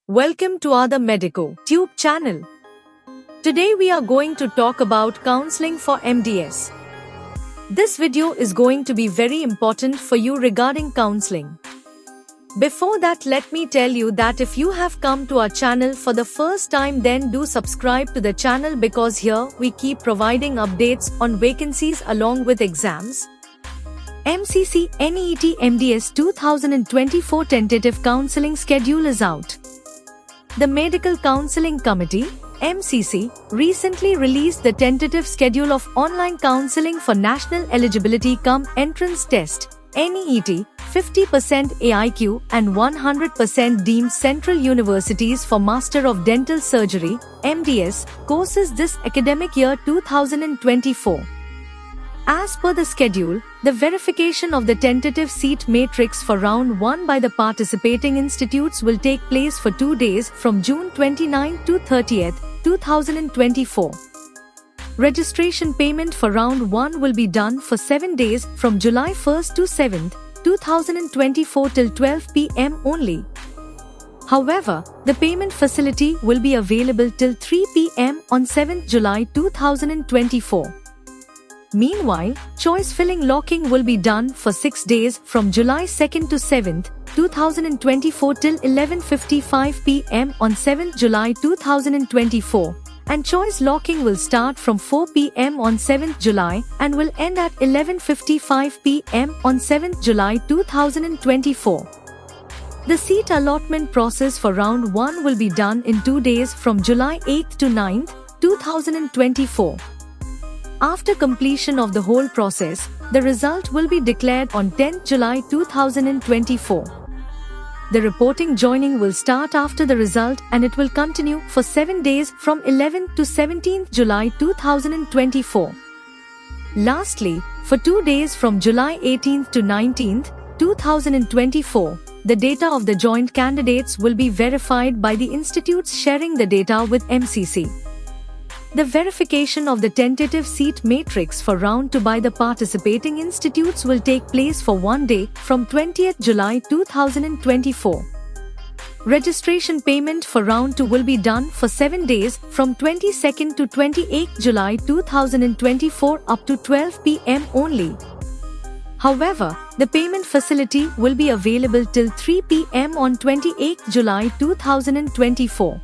Welcome to Other Medico Tube channel. Today we are going to talk about counseling for MDS. This video is going to be very important for you regarding counseling. Before that, let me tell you that if you have come to our channel for the first time, then do subscribe to the channel, because here we keep providing updates on vacancies along with exams. MCC NEET MDS 2024 tentative counseling schedule is out. The Medical Counseling Committee (MCC) recently released the tentative schedule of online counseling for National Eligibility Cum Entrance Test (NEET), 50% AIQ and 100% deemed central universities for Master of Dental Surgery (MDS) courses this academic year 2024. As per the schedule, the verification of the tentative seat matrix for round 1 by the participating institutes will take place for 2 days from June 29 to 30th, 2024. Registration payment for round 1 will be done for 7 days from July 1st to 7th, 2024 till 12 p.m. only. However, the payment facility will be available till 3 p.m. on 7th July 2024. Meanwhile, choice filling locking will be done for 6 days from July 2nd to 7th, 2024 till 11:55 p.m. on 7th July 2024, and choice locking will start from 4 p.m. on 7th July and will end at 11:55 p.m. on 7th July 2024. The seat allotment process for round 1 will be done in 2 days from July 8th to 9th, 2024. After completion of the whole process, the result will be declared on 10th July 2024. The reporting joining will start after the result, and it will continue for 7 days from 11th to 17th July 2024. Lastly, for 2 days from July 18th to 19th, 2024, the data of the joint candidates will be verified by the institutes sharing the data with MCC. The verification of the tentative seat matrix for round 2 by the participating institutes will take place for 1 day from 20th July 2024. Registration payment for round 2 will be done for 7 days from 22nd to 28th July 2024 up to 12 p.m. only. However, the payment facility will be available till 3 p.m. on 28th July 2024.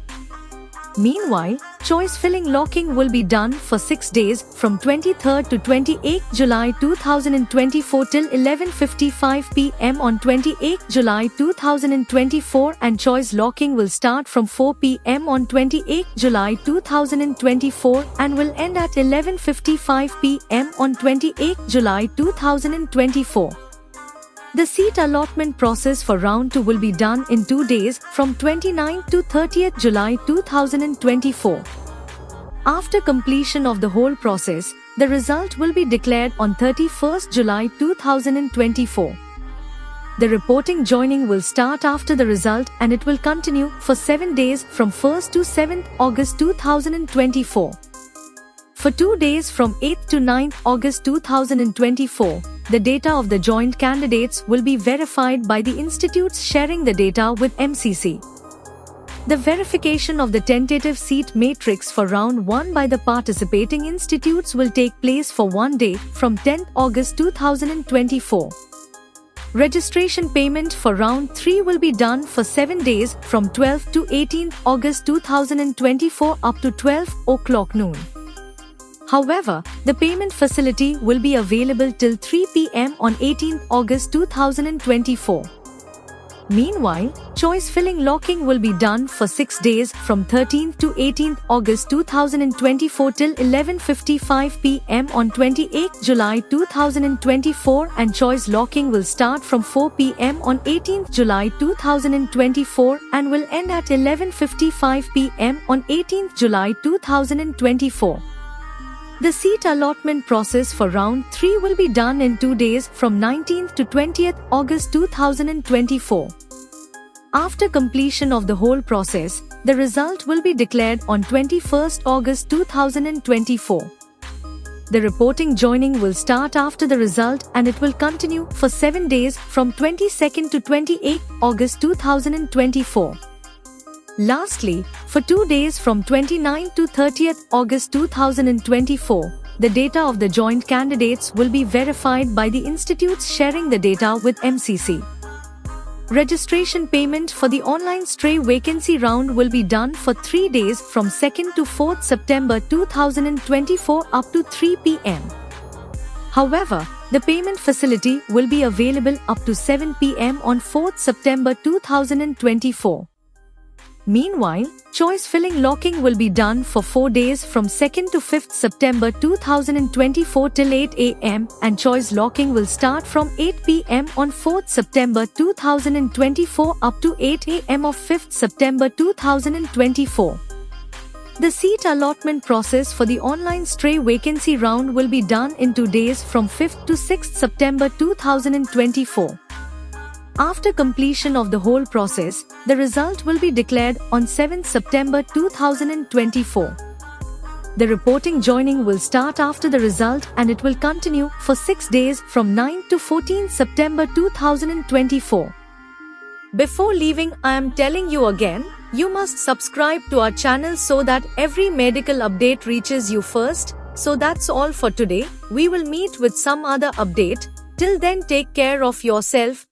Meanwhile, choice filling locking will be done for 6 days from 23rd to 28th July 2024 till 11:55 p.m. on 28th July 2024, and choice locking will start from 4 p.m. on 28th July 2024 and will end at 11:55 p.m. on 28th July 2024. The seat allotment process for round 2 will be done in 2 days from 29th to 30th July 2024. After completion of the whole process, the result will be declared on 31st July 2024. The reporting joining will start after the result, and it will continue for 7 days from 1st to 7th August 2024. For 2 days from 8th to 9th August 2024, the data of the joint candidates will be verified by the institutes sharing the data with MCC. The verification of the tentative seat matrix for round 1 by the participating institutes will take place for 1 day from 10th August 2024. Registration payment for round 3 will be done for 7 days from 12th to 18th August 2024 up to 12 o'clock noon. However, the payment facility will be available till 3 p.m. on 18th August 2024. Meanwhile, choice filling locking will be done for 6 days from 13th to 18th August 2024 till 11:55 p.m. on 28th July 2024, and choice locking will start from 4 p.m. on 18th July 2024 and will end at 11:55 p.m. on 18th July 2024. The seat allotment process for round 3 will be done in 2 days from 19th to 20th August 2024. After completion of the whole process, the result will be declared on 21st August 2024. The reporting joining will start after the result and it will continue for 7 days from 22nd to 28th August 2024. Lastly, for 2 days from 29th to 30th August 2024, the data of the joint candidates will be verified by the institutes sharing the data with MCC. Registration payment for the online stray vacancy round will be done for 3 days from 2nd to 4th September 2024 up to 3 p.m. However, the payment facility will be available up to 7 p.m. on 4th September 2024. Meanwhile, choice filling locking will be done for 4 days from 2nd to 5th September 2024 till 8 a.m. and choice locking will start from 8 p.m. on 4th September 2024 up to 8 a.m. of 5th September 2024. The seat allotment process for the online stray vacancy round will be done in 2 days from 5th to 6th September 2024. After completion of the whole process, the result will be declared on 7th September 2024. The reporting joining will start after the result and it will continue for 6 days from 9th to 14th September 2024. Before leaving, I am telling you again, you must subscribe to our channel so that every medical update reaches you first. So that's all for today. We will meet with some other update. Till then, take care of yourself.